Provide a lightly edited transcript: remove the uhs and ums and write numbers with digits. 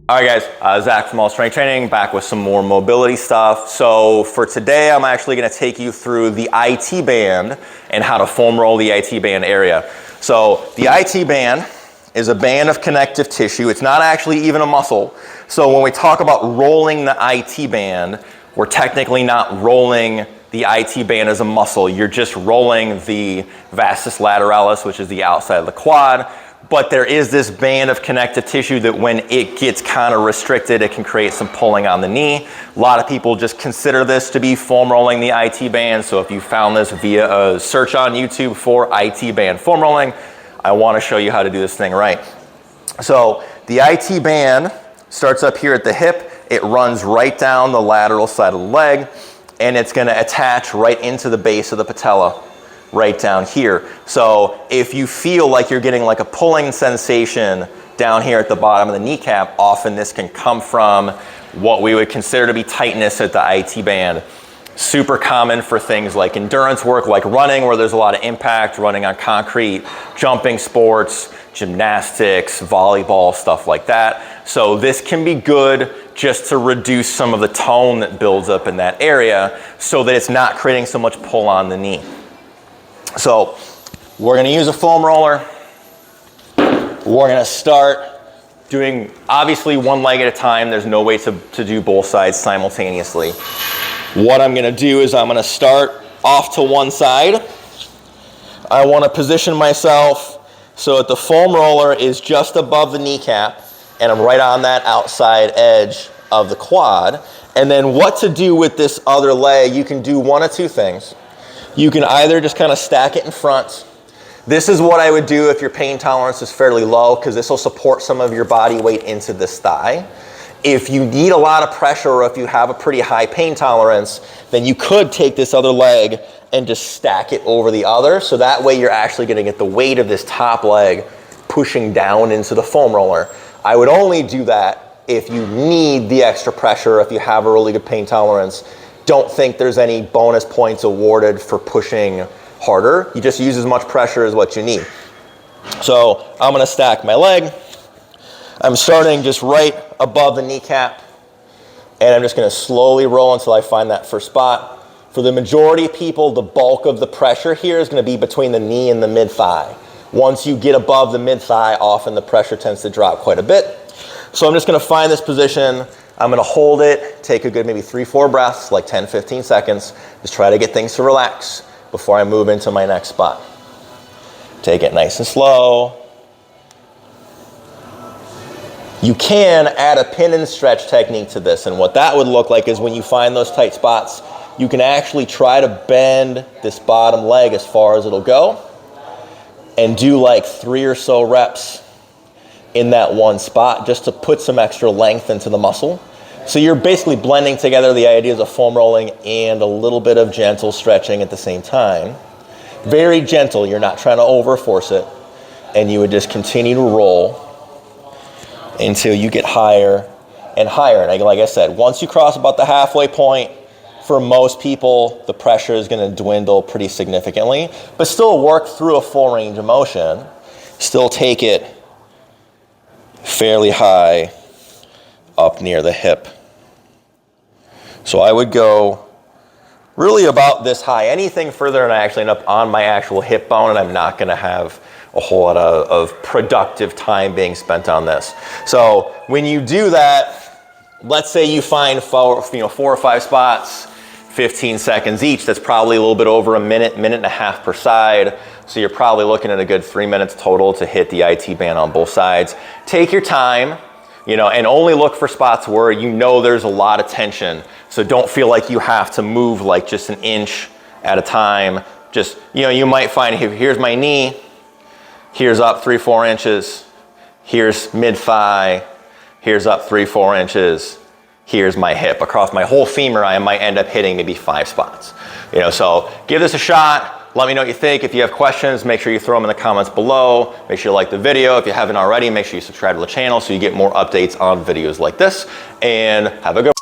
All right guys, Zach from All Strength Training, back with some more mobility stuff. So for today, I'm actually gonna take you through the IT band and how to foam roll the IT band area. So the IT band is a band of connective tissue. It's not actually even a muscle. So when we talk about rolling the IT band, we're technically not rolling the IT band as a muscle. You're just rolling the vastus lateralis, which is the outside of the quad. But there is this band of connective tissue that when it gets kind of restricted, it can create some pulling on the knee. A lot of people just consider this to be foam rolling the IT band. So if you found this via a search on YouTube for IT band foam rolling, I want to show you how to do this thing right. So the IT band starts up here at the hip. It runs right down the lateral side of the leg, and it's going to attach right into the base of the patella, right down here. So if you feel like you're getting like a pulling sensation down here at the bottom of the kneecap, often this can come from what we would consider to be tightness at the IT band. Super common for things like endurance work, like running, where there's a lot of impact, running on concrete, jumping sports, gymnastics, volleyball, stuff like that. So this can be good just to reduce some of the tone that builds up in that area so that it's not creating so much pull on the knee. So we're going to use a foam roller. We're going to start doing obviously one leg at a time. There's no way to do both sides simultaneously. What I'm going to do is I'm going to start off to one side. I want to position myself so that the foam roller is just above the kneecap and I'm right on that outside edge of the quad. And then what to do with this other leg, you can do one of two things. You can either just kind of stack it in front. This is what I would do if your pain tolerance is fairly low, because this will support some of your body weight into this thigh. If you need a lot of pressure or if you have a pretty high pain tolerance, then you could take this other leg and just stack it over the other. So that way you're actually going to get the weight of this top leg pushing down into the foam roller. I would only do that if you need the extra pressure, if you have a really good pain tolerance. Don't think there's any bonus points awarded for pushing harder. You just use as much pressure as what you need. So I'm going to stack my leg. I'm starting just right above the kneecap, and I'm just going to slowly roll until I find that first spot. For the majority of people, the bulk of the pressure here is going to be between the knee and the mid-thigh. Once you get above the mid-thigh, often the pressure tends to drop quite a bit. So I'm just going to find this position. I'm going to hold it, take a good maybe 3-4 breaths, like 10-15 seconds. Just try to get things to relax before I move into my next spot. Take it nice and slow. You can add a pin and stretch technique to this, and what that would look like is when you find those tight spots, you can actually try to bend this bottom leg as far as it'll go and do like 3 or so reps in that one spot just to put some extra length into the muscle. So you're basically blending together the ideas of foam rolling and a little bit of gentle stretching at the same time. Very gentle, you're not trying to overforce it, and you would just continue to roll until you get higher and higher. And like I said, once you cross about the halfway point, for most people, the pressure is going to dwindle pretty significantly, but still work through a full range of motion. Still take it fairly high up near the hip. So I would go really about this high. Anything further and I actually end up on my actual hip bone, and I'm not going to have a whole lot of productive time being spent on this. So when you do that, let's say you find 4 or 5 spots, 15 seconds each. That's probably a little bit over a minute, minute and a half per side. So you're probably looking at a good 3 minutes total to hit the IT band on both sides. Take your time, and only look for spots where you know there's a lot of tension. So don't feel like you have to move like just an inch at a time. Just, you might find, here's my knee, here's up 3-4 inches, here's mid-thigh, here's up 3-4 inches, here's my hip. Across my whole femur, I might end up hitting maybe 5 spots. So give this a shot. Let me know what you think. If you have questions, make sure you throw them in the comments below. Make sure you like the video. If you haven't already, make sure you subscribe to the channel so you get more updates on videos like this. And have a good one.